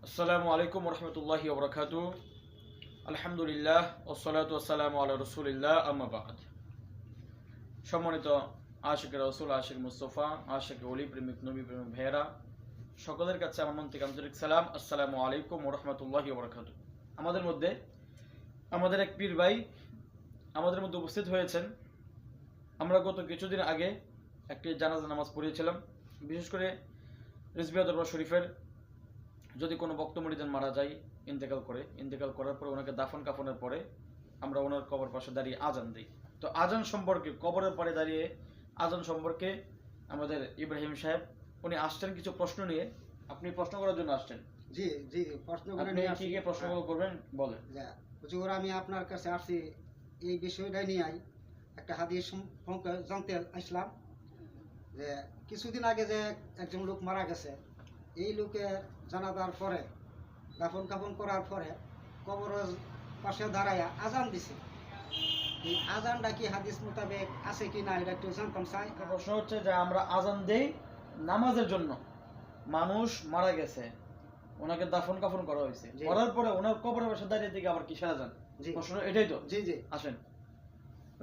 আসসালামু আলাইকুম রহমতুল্লাহি ওয়া বারাকাতুহু। আলহামদুলিল্লাহ ওয়াসসালাতু ওয়াসসালামু আলা রাসূলিল্লাহ আম্মা বা'দ। সম্মানিত আশিক রাসূল, আশিক মুস্তাফা, আশিক ওলি, প্রেমিক নবী, প্রেমিক ভাইয়েরা, সকলের কাছে আমার মন থেকে আন্তরিক সালাম। আসসালামু আলাইকুম ওয়া রাহমাতুল্লাহি ওয়া বারাকাতুহু। আমাদের মধ্যে আমাদের এক পীর ভাই আমাদের মধ্যে উপস্থিত হয়েছেন। আমরা গত কিছুদিন আগে একটি জানাজা নামাজ পড়িয়েছিলাম। বিশেষ করে রিজভিয়া দরবার শরীফের যদি কোনো বক্ত মুরিদান মারা যায়, ইন্তেকাল করার পরে ওনাকে দাফন কাফনের পরে আমরা ওনার কবর পাশে দাঁড়িয়ে আজান দিই। তো আজান সম্পর্কে, কবরের পরে দাঁড়িয়ে আজান সম্পর্কে আমাদের ইব্রাহিম সাহেব উনি আসছেন কিছু প্রশ্ন নিয়ে। আপনি প্রশ্ন করার জন্য আসছেন? জি জি, প্রশ্ন করে আপনি নিয়ে কি কি প্রশ্নগুলো করবেন বলেন। হুজুর, আমি আপনার কাছে আসছি এই বিষয়টা নিয়ে একটা হাদিস সম্পর্কে জানতে আসলাম। যে কিছুদিন আগে যে একজন লোক মারা গেছে, এই লোকের জানাজার পরে দাফন কাফন করার পরে কবরের পাশে দাঁড়াইয়া আজান দিছে। এই আজানটা কি হাদিস মোতাবেক আছে কি না এটা একটু জানতাম চাই। প্রশ্ন হচ্ছে যে আমরা আজান দেই নামাজের জন্য, মানুষ মারা গেছে, ওনাকে দাফন কাফন করা হয়েছে, করার পরে ওনার কবরের পাশে দাঁড়িয়ে থেকে আবার কিসের আজান? প্রশ্ন এটাই তো? জি জি, আসেন।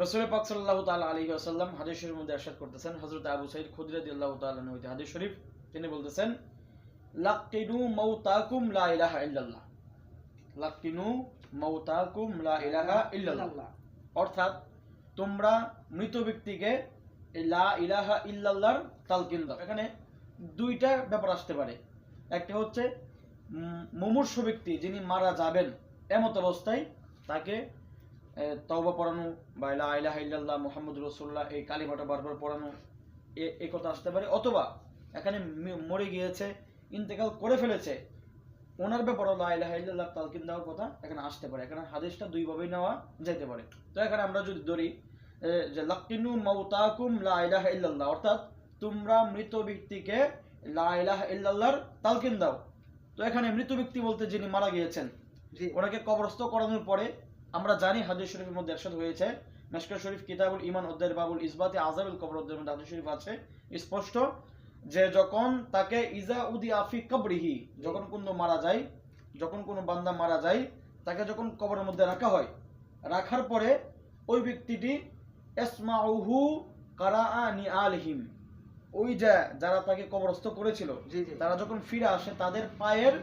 রাসূল পাক সাল্লাল্লাহু তাআলা আলাইহি ওয়াসাল্লাম হাদিস শরীফের মধ্যে ইরশাদ করতেছেন, হযরত আবু সাঈদ খুদরি রাদিয়াল্লাহু তাআলা আনহু হতে হাদিস শরীফ, তিনি বলতেছেন, লাকিনু মাউতাকুম লা ইলাহা ইল্লাল্লাহ। লাকিনু মাউতাকুম লা ইলাহা ইল্লাল্লাহ, অর্থাৎ তোমরা মৃত ব্যক্তিকে লা ইলাহা ইল্লাল্লাহর তালকিন দাও। এখানে দুইটা ব্যাপার আসতে পারে। একটা হচ্ছে মুমূর্ষু ব্যক্তি যিনি মারা যাবেন এমত অবস্থায় তাকে তওবা পড়ানো বা লা ইলাহা ইল্লাল্লাহ মুহাম্মদুর রাসূলুল্লাহ এই কালিমাটা বারবার পড়ানো, এই কথা আসতে পারে। অথবা এখানে মরে গিয়েছে, ইন্তেকাল করে ফেলেছে, ওনার ব্যাপারে লা ইলাহা ইল্লাল্লাহ তালকিন দেওয়ার কথা এখানে আসতে পারে। এখানে হাদিসটা দুই ভাবেই নেওয়া যেতে পারে। তো এখানে আমরা যদি ধরি যে লাকিনু মাউতাকুম লা ইলাহা ইল্লাল্লাহ, অর্থাৎ তোমরা মৃত ব্যক্তিকে লা ইলাহা ইল্লাল্লাহর তালকিন দাও। তো এখানে মৃত ব্যক্তি বলতে যিনি মারা গিয়েছেন, ওনাকে কবরস্থ করানোর পরে আমরা জানি হাদিস শরীফের মধ্যে ইরশাদ হয়েছে, মিশকাত শরীফ কিতাবুল ঈমান অধ্যায়ের বাবুল ইসবাতে আযাবিল কবর অধ্যায়ের মধ্যে হাদিস শরীফ আছে স্পষ্ট যে যখন তাকে ইজা উদি আফি কবরিহি, যখন কোনো বান্দা মারা যায়, তাকে যখন কবরের মধ্যে রাখা হয়, রাখার পরে ওই ব্যক্তিটি ইসমাউহু কারাআ নিআলহিম, ওই যে যারা তাকে কবরস্থ করেছিল তারা যখন ফিরে আসে তাদের পায়ের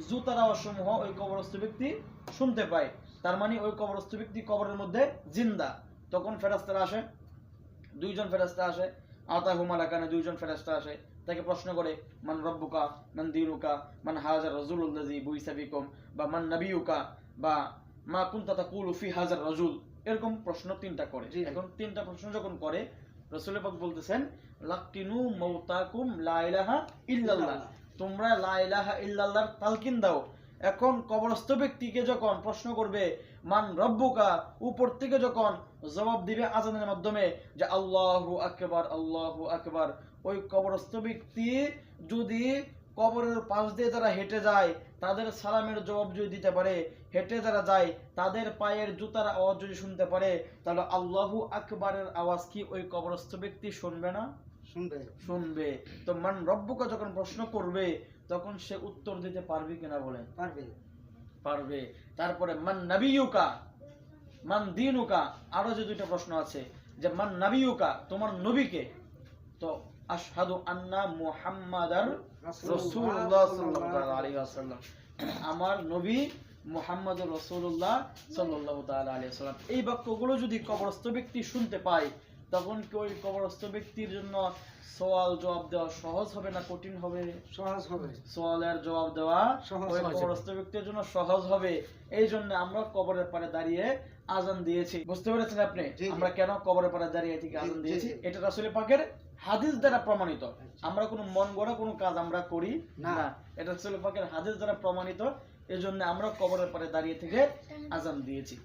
জুতার আওয়াজ সমূহ ওই কবরস্থ ব্যক্তি শুনতে পায়। তার মানে ওই কবরস্থ ব্যক্তি কবরের মধ্যে জিন্দা। তখন ফেরেশতারা আসে, দুইজন ফেরেশতা আসে, আতাহু মালাকানে, দুইজন ফেরেশতা আসে, তাকে প্রশ্ন করে মান রব্বুকা, মান দীনুকা, মান হাযার রাজুলুল্লাযী বুইসা বিকুম, বা মান নাবিয়ুকা, বা মা কুনতা তাকুলু ফি হাযার রাজুল, এরকম প্রশ্ন তিনটা করে। এখন তিনটা প্রশ্ন যখন করে, রাসূল পাক বলতেছেন লাকিনু মাউতাকুম লা ইলাহা ইল্লাল্লাহ, তোমরা লা ইলাহা ইল্লাল্লাহর তালকিন দাও। এখন কবরস্থ ব্যক্তিকে যখন প্রশ্ন করবে মান রব্বুকা, উপর থেকে যখন জবাব দিবে আজানের মাধ্যমে যে আল্লাহু আকবার আল্লাহু আকবার, ওই কবরস্থ ব্যক্তি যদি কবরের পাশ দিয়ে যারা হেঁটে যায় তাদের সালামের জবাব যদি দিতে পারে, হেঁটে যারা যায় তাদের পায়ের জুতার আওয়াজ যদি শুনতে পারে, তাহলে আল্লাহু আকবারের আওয়াজ কি ওই কবরস্থ ব্যক্তি শুনবে না? শুনবে। তো মান রব্বুকা যখন প্রশ্ন করবে তখন সে উত্তর দিতে পারবে কিনা বলেন? পারবে। তারপরে মান নাবিয়ুকা, মান দীনুকা, আরো যে দুইটা প্রশ্ন আছে যে মান নাবিয়ুকা, তোমার নবীকে, তো আশহাদু আন্না মুহাম্মাদার রাসূলুল্লাহ সাল্লাল্লাহু আলাইহি ওয়াসাল্লাম, আমার নবী মুহাম্মদুর রাসূলুল্লাহ সাল্লাল্লাহু তাআলা আলাইহি ওয়াসাল্লাম, এই বাক্যগুলো যদি কবরস্থ ব্যক্তি শুনতে পায় তখন কি ওই কবরস্থ ব্যক্তির জন্য সওয়াল জবাব দেওয়া সহজ হবে না কঠিন হবে? সহজ হবে। সওয়ালের জবাব দেওয়া ওই কবরস্থ ব্যক্তির জন্য সহজ হবে। এই জন্য আমরা কবরের পাড়ে দাঁড়িয়ে আজান দিয়েছি। বুঝতে পেরেছেন আপনি আমরা কেন কবরের পাড়ে দাঁড়িয়ে থেকে আজান দিয়েছি? এটা রাসূল পাকের হাদিস দ্বারা প্রমাণিত। আমরা কোনো মন গড়া কোনো কাজ আমরা করি না, এটা রাসূল পাকের হাদিস দ্বারা প্রমাণিত। এই জন্য আমরা কবরের পাড়ে দাঁড়িয়ে থেকে আজান দিয়েছি।